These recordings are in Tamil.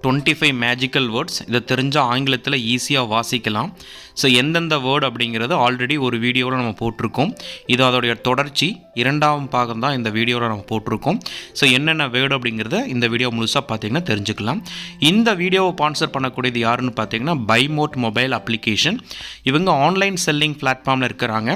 25 மேஜிக்கல் வேர்ட்ஸ். இதை தெரிஞ்சால் ஆங்கிலத்தில் ஈஸியாக வாசிக்கலாம். ஸோ எந்தெந்த வேர்டு அப்படிங்கிறது ஆல்ரெடி ஒரு வீடியோவில் நம்ம போட்டிருக்கோம். இது அதோடைய தொடர்ச்சி, 2ஆம் பாகம் தான் இந்த வீடியோவில் நம்ம போட்டிருக்கோம். ஸோ என்னென்ன வேர்டு அப்படிங்கிறத இந்த வீடியோ முழுசாக பார்த்தீங்கன்னா தெரிஞ்சுக்கலாம். இந்த வீடியோவை ஸ்பான்சர் பண்ணக்கூடியது யாருன்னு பார்த்தீங்கன்னா பைமோட் மொபைல் அப்ளிகேஷன். இவங்க ஆன்லைன் செல்லிங் பிளாட்ஃபார்மில் இருக்கிறாங்க.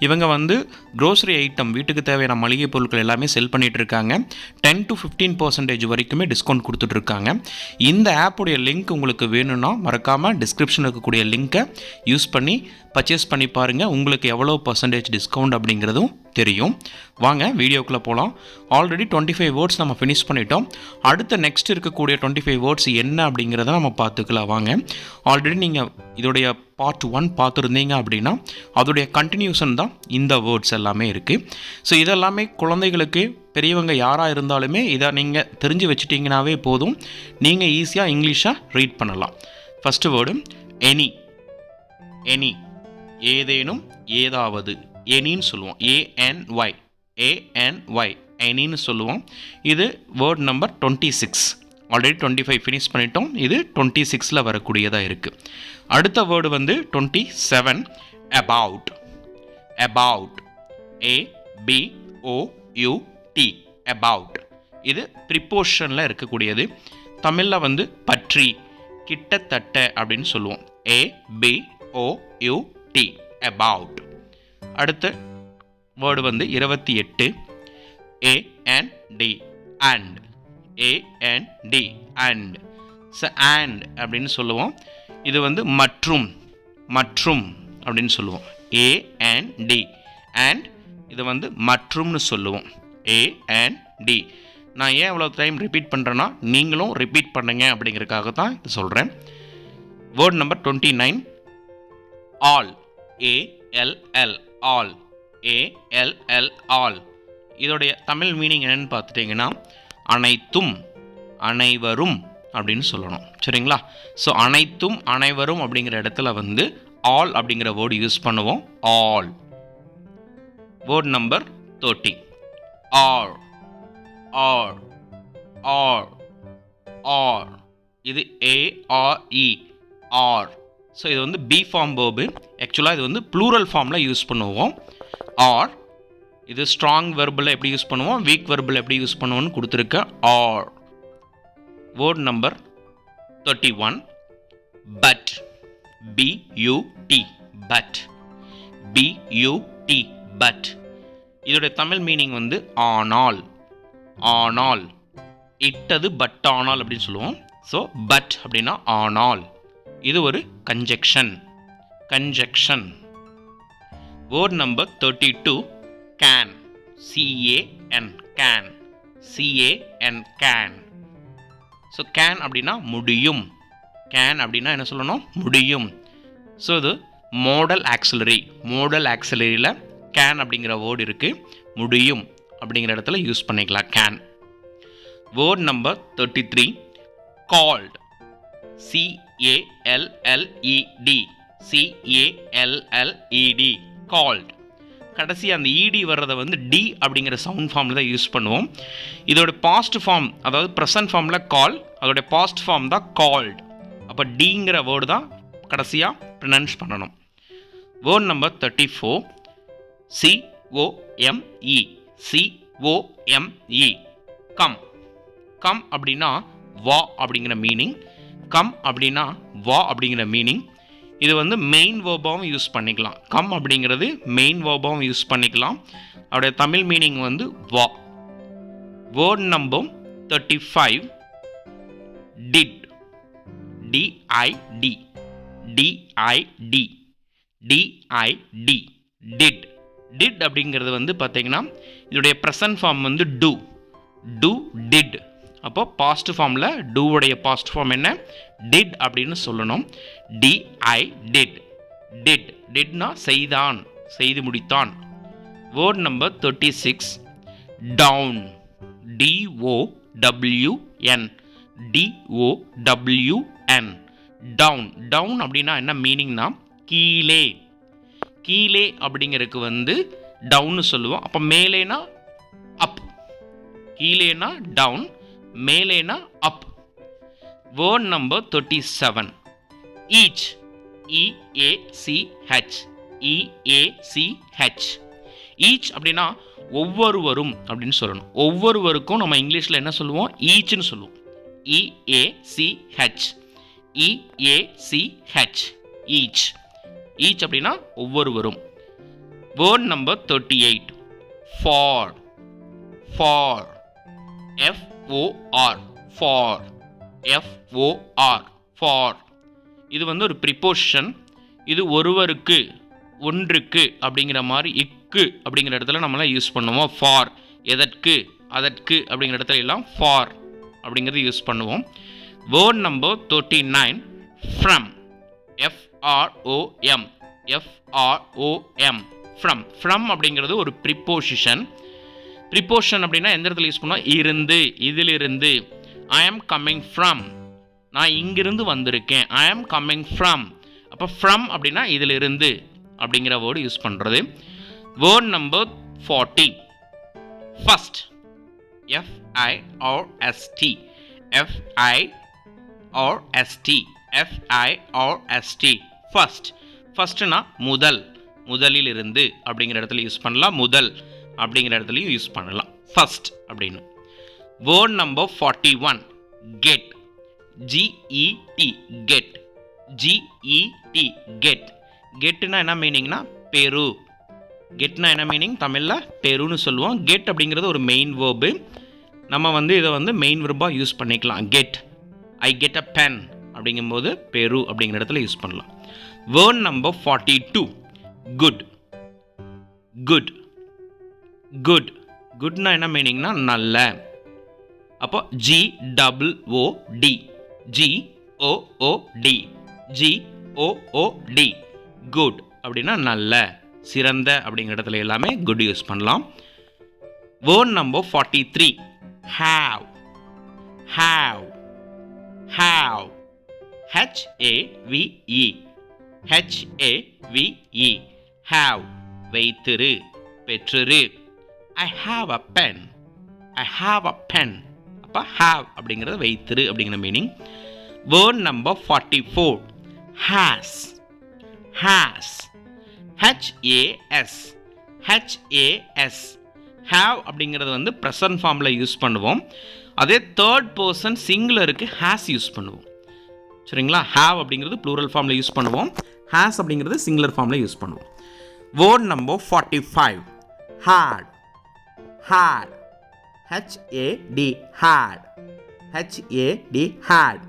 இவங்க வந்து க்ரோசரி ஐட்டம், வீட்டுக்கு தேவையான மளிகை பொருட்கள் எல்லாமே செல் பண்ணிகிட்டு இருக்காங்க. 10 to 15% வரைக்குமே டிஸ்கவுண்ட் கொடுத்துட்ருக்காங்க. இந்த ஆப்புடைய லிங்க் உங்களுக்கு வேணும்னா மறக்காமல் டிஸ்கிரிப்ஷனில் இருக்கக்கூடிய லிங்க்கை யூஸ் பண்ணி பர்ச்சேஸ் பண்ணி பாருங்கள். உங்களுக்கு எவ்வளோ % டிஸ்கவுண்ட் அப்படிங்கிறதும் தெரியும். வாங்க வீடியோக்குள்ளே போகலாம். ஆல்ரெடி 25 வேர்ட்ஸ் நம்ம ஃபினிஷ் பண்ணிட்டோம். அடுத்த நெக்ஸ்ட் இருக்கக்கூடிய 25 வேர்ட்ஸ் என்ன அப்படிங்கிறத நம்ம பார்த்துக்கலாம். வாங்க. ஆல்ரெடி நீங்கள் இதோடைய பார்ட் 1 பார்த்துருந்தீங்க அப்படின்னா அதோடைய கண்டினியூஷன் தான் இந்த வேர்ட்ஸ் எல்லாமே இருக்குது. ஸோ இதெல்லாமே குழந்தைகளுக்கு, பெரியவங்க யாராக இருந்தாலுமே இதை நீங்கள் தெரிஞ்சு வச்சுட்டிங்கனாவே போதும். நீங்கள் ஈஸியாக இங்கிலீஷாக ரீட் பண்ணலாம். First word any. எனி, ஏதேனும், ஏதாவது, எனின்னு சொல்லுவோம். ANY, எனின்னு சொல்லுவோம். இது வேர்ட் நம்பர் 26. ஆல்ரெடி 25 ஃபினிஷ் பண்ணிட்டோம். இது 26ல் வரக்கூடியதாக இருக்குது. அடுத்த வேர்டு வந்து 27, அபவுட். About, ABOUT, about. இது ப்ரிப்போஷனில் இருக்கக்கூடியது. தமிழில் வந்து பற்றி, கிட்டத்தட்ட அப்படின்னு சொல்லுவோம். ABOUT, about. அடுத்த வேர்டு வந்து 28, AND, and. AND, so and அப்படின்னு சொல்லுவோம். இது வந்து மற்றும், மற்றும் அப்படின்னு சொல்லுவோம். AND, and இது வந்து மற்றும்னு சொல்லுவோம். AND. நான் ஏன் இவ்வளோ டைம் ரிப்பீட் பண்ணுறேன்னா நீங்களும் ரிப்பீட் பண்ணுங்க அப்படிங்கிறதுக்காக தான் இது சொல்கிறேன். Word number 29, all. ALL, all. ALL, all. இதோடைய தமிழ் மீனிங் என்னென்னு பார்த்துட்டிங்கன்னா அனைத்தும், அனைவரும் அப்படின்னு சொல்லணும். சரிங்களா? ஸோ அனைத்தும், அனைவரும் அப்படிங்கிற இடத்துல வந்து ஆல் அப்படிங்கிற வேர்டு யூஸ் பண்ணுவோம். All. Word number 30, are. Are, are, are. இது ARE, ஆர். ஸோ இது வந்து பி ஃபார்ம் வேர்பு. ஆக்சுவலாக இது வந்து ப்ளூரல் ஃபார்மில் யூஸ் பண்ணுவோம். ஆர். இது ஸ்ட்ராங் வெர்பில் எப்படி யூஸ் பண்ணுவோம், வீக் வெர்பில் எப்படி யூஸ் பண்ணுவோம்னு கொடுத்துருக்க. Are. Word number 31, but. BUT, but. BUT, but. இதோடைய தமிழ் மீனிங் வந்து ஆனால். ஆனால், இட்டது பட் ஆனால் அப்படின்னு சொல்லுவோம். ஸோ பட் அப்படின்னா ஆனால். இது ஒரு conjunction. Conjunction. Word number 32, can. CAN, can. CAN, can. So can அப்படின்னா முடியும். கேன் அப்படின்னா என்ன சொல்லணும், முடியும். ஸோ இது மோடல் ஆக்சிலரி. மோடல் ஆக்சிலரியில் கேன் அப்படிங்கிற வேர்டு இருக்குது. முடியும் அப்படிங்கிற இடத்துல யூஸ் பண்ணிக்கலாம் can. Word number 33, called. CALLED, CALLED, called. கடைசி அந்த ED வர்றதை வந்து D அப்படிங்கிற சவுண்ட் ஃபார்மில் தான் யூஸ் பண்ணுவோம். இதோட பாஸ்ட் ஃபார்ம், அதாவது ப்ரெசன்ட் ஃபார்மில் கால், அதோடைய பாஸ்ட் ஃபார்ம் தான் கால்ட். அப்போ Dங்கிற வேர்டு தான் கடைசியாக ப்ரொனவுன்ஸ் பண்ணணும். Word number 34, COME. COME, come. Come அப்படின்னா வா அப்படிங்கிற மீனிங். கம் அப்படின்னா வா அப்படிங்கிற மீனிங். இது வந்து மெயின் வேர்பாகவும் யூஸ் பண்ணிக்கலாம். கம் அப்படிங்கிறது மெயின் வேர்பாகவும் யூஸ் பண்ணிக்கலாம். அவருடைய தமிழ் மீனிங் வந்து வா. Word number 35, did. DID, DID, DID, did. Did அப்படிங்கிறது வந்து பார்த்தீங்கன்னா இதோடைய ப்ரெசன்ட் ஃபார்ம் வந்து டூ. Do, did. அப்போ பாஸ்ட் ஃபார்மில் டூவுடைய பாஸ்ட் ஃபார்ம் என்ன, டிட் அப்படின்னு சொல்லணும். DID, did. டிட்னா செய்தான், செய்து முடித்தான். Word number 36, down. DOWN, DOWN, down. Down அப்படின்னா என்ன மீனிங்னா கீழே. கீழே அப்படிங்கிறதுக்கு வந்து டவுன்னு சொல்லுவோம். அப்போ மேலேனா அப். கீழேனா டவுன், மேலேனா அப். Word number 37. Each. E-A-C-H. E-A-C-H. Each அப்படின்னா ஒவ்வொருவரும் அப்படின்னு சொல்லணும். ஒவ்வொருவருக்கும் நம்ம இங்கிலீஷில் என்ன சொல்லுவோம்? ஈச்னு சொல்லுவோம். E-A-C-H. E-A-C-H. Each. Each அப்படின்னா ஒவ்வொருவரும். Word number 38. For. For. F-O-R. For. F-O-R. For. இது வந்து ஒரு ப்ரிப்போசிஷன். இது ஒருவருக்கு, ஒன்றுக்கு அப்படிங்கிற மாதிரி இக்கு அப்படிங்கிற இடத்துல நம்மளாம் யூஸ் பண்ணுவோம். ஃபார், எதற்கு, அதற்கு அப்படிங்கிற இடத்துல எல்லாம் ஃபார் அப்படிங்கிறது யூஸ் பண்ணுவோம். Word number 39. From. F-R-O-M. F-R-O-M. From. From அப்படிங்கிறது ஒரு ப்ரிப்போசிஷன். ப்ரிப்போசிஷன் அப்படின்னா எந்த இடத்துல யூஸ் பண்ணுவோம்? இருந்து, இதிலிருந்து. ஐ ஆம் கம்மிங் ஃப்ரம். நான் இங்கிருந்து வந்திருக்கேன். ஐ ஆம் கம்மிங் ஃப்ரம். அப்போ ஃப்ரம் அப்படின்னா இதிலிருந்து அப்படிங்கிற வேர்டு யூஸ் பண்ணுறது. Word number 40. First. F-I-R-S-T. F-I-R-S-T. F-I-R-S-T. First. ஃபர்ஸ்ட்னா முதல், முதலில் இருந்து அப்படிங்கிற இடத்துல யூஸ் பண்ணலாம். முதல் அப்படிங்கிற இடத்துலையும் யூஸ் பண்ணலாம் ஃபர்ஸ்ட் அப்படின்னு. Word number 41. Get. G-E-T. Get. G-E-T. Get. கெட்னா என்ன மீனிங்னா பெரு. கெட்னா என்ன மீனிங்? தமிழில் பெருன்னு சொல்லுவோம். கெட் அப்படிங்கிறது ஒரு மெயின் வேர்பு. நம்ம வந்து இதை வந்து மெயின் வேர்பாக யூஸ் பண்ணிக்கலாம். Get. I get a pen அப்படிங்கும்போது பெரு அப்படிங்கிற இடத்துல யூஸ் பண்ணலாம். Word number 42. Good. Good. Good. குட்னா என்ன மீனிங்னா நல்ல. அப்போ G-O-O-D. G-O-O-D. G-O-O-D. குட் அப்படின்னா நல்ல, சிறந்த அப்படிங்கிற இடத்துல எல்லாமே குட் யூஸ் பண்ணலாம். Word number 43. Have. Have. Have. H-A-V-E. H-A-V-E. Have. வைத்திரு, பெற்றிரு. I have a pen. I have a pen. அப்போ have அப்படிங்கிறது வைத்திரு அப்படிங்கிற meaning. Word number 44. has. has. H-A-S. H-A-S. have அப்படிங்கிறது வந்து ப்ரெசன்ட் ஃபார்மில் யூஸ் பண்ணுவோம். அதே தேர்ட் பர்சன் சிங்குலருக்கு has யூஸ் பண்ணுவோம். சரிங்களா? have அப்படிங்கிறது ப்ளூரல் ஃபார்மில் யூஸ் பண்ணுவோம். has அப்படிங்கிறது சிங்குலர் ஃபார்மில் யூஸ் பண்ணுவோம். Word number 45. had. had. H-A-D. had. H-A-D. had.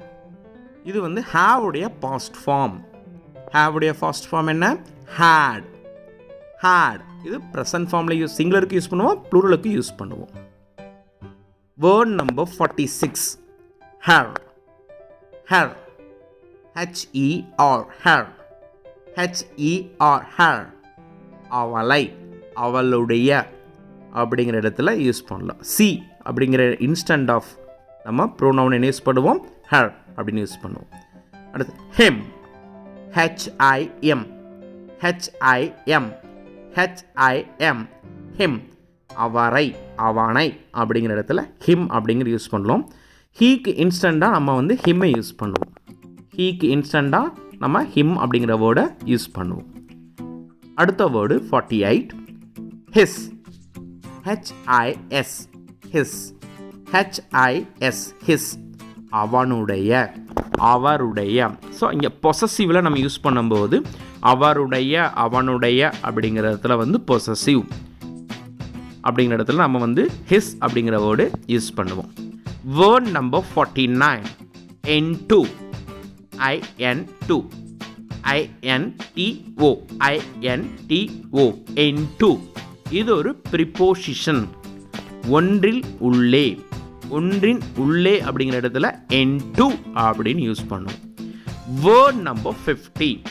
இது வந்து have உடைய past form. have உடைய past form என்ன? had. had. இது present formல யூஸ், சிங்குலருக்கு யூஸ் பண்ணுவோம், ப்ளூரலுக்கு யூஸ் பண்ணுவோம். Word number 46. her. her. H-E-R. her. H-E-R. her. அவளை, அவளுடைய அப்படிங்கிற இடத்துல யூஸ் பண்ணலாம். சி அப்படிங்கிற இன்ஸ்டன்ட் ஆஃப் நம்ம ப்ரோனவுன் என்ன யூஸ் பண்ணுவோம்? ஹர் அப்படின்னு யூஸ் பண்ணுவோம். அடுத்து him. H-I-M. H-I-M. H-I-M. Him. அவரை, அவனை அப்படிங்கிற இடத்துல ஹிம் அப்படிங்கிற யூஸ் பண்ணலாம். ஹீக்கு இன்ஸ்டண்ட்டாக நம்ம வந்து ஹிம்மை யூஸ் பண்ணுவோம். ஹீக்கு இன்ஸ்டண்ட்டாக நம்ம ஹிம் அப்படிங்கிற வேர்டை யூஸ் பண்ணுவோம். அடுத்த word 48. His. H-I-S. his. H-I-S. his. அவனுடைய, அவருடைய. ஸோ இங்கே பொசசிவில் நம்ம யூஸ் பண்ணும்போது அவருடைய, அவனுடைய அப்படிங்கிற இடத்துல வந்து பொசசிவ் அப்படிங்கிற இடத்துல நம்ம வந்து his அப்படிங்கிற வேர்டு யூஸ் பண்ணுவோம். Word number 49. into. I-N-to. I-N-T-O. I-N-T-O. into. இது ஒரு ப்ரிப்போசிஷன். ஒன்றில் உள்ளே, ஒன்றின் உள்ளே அப்படிங்கிற இடத்துல into அப்படின்னு யூஸ் பண்ணுவோம். Word number 50.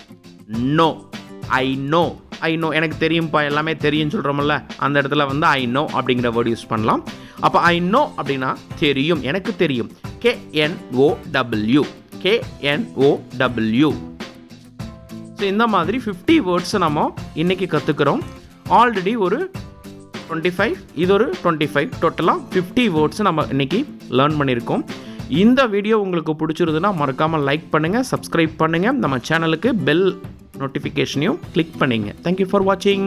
No. I know. I know எனக்கு தெரியும்ப்பா, எல்லாமே தெரியும் சொல்கிறோம்ல, அந்த இடத்துல வந்து ஐ நோ அப்படிங்கிற வேர்டு யூஸ் பண்ணலாம். அப்போ ஐ நோ அப்படின்னா தெரியும், எனக்கு தெரியும். K-N-O-W. K-N-O-W. ஸோ இந்த மாதிரி 50 வேர்ட்ஸை நம்ம இன்றைக்கி கற்றுக்குறோம். ஆல்ரெடி ஒரு 25, இது ஒரு 25, டோட்டலாக 50 வேர்ட்ஸ் நம்ம இன்றைக்கி லேர்ன் பண்ணியிருக்கோம். இந்த வீடியோ உங்களுக்கு பிடிச்சிருந்துன்னா மறக்காமல் லைக் பண்ணுங்கள், சப்ஸ்கிரைப் பண்ணுங்கள், நம்ம சேனலுக்கு பெல் நோட்டிஃபிகேஷனையும் கிளிக் பண்ணிங்க. தேங்க்யூ ஃபார் வாட்சிங்.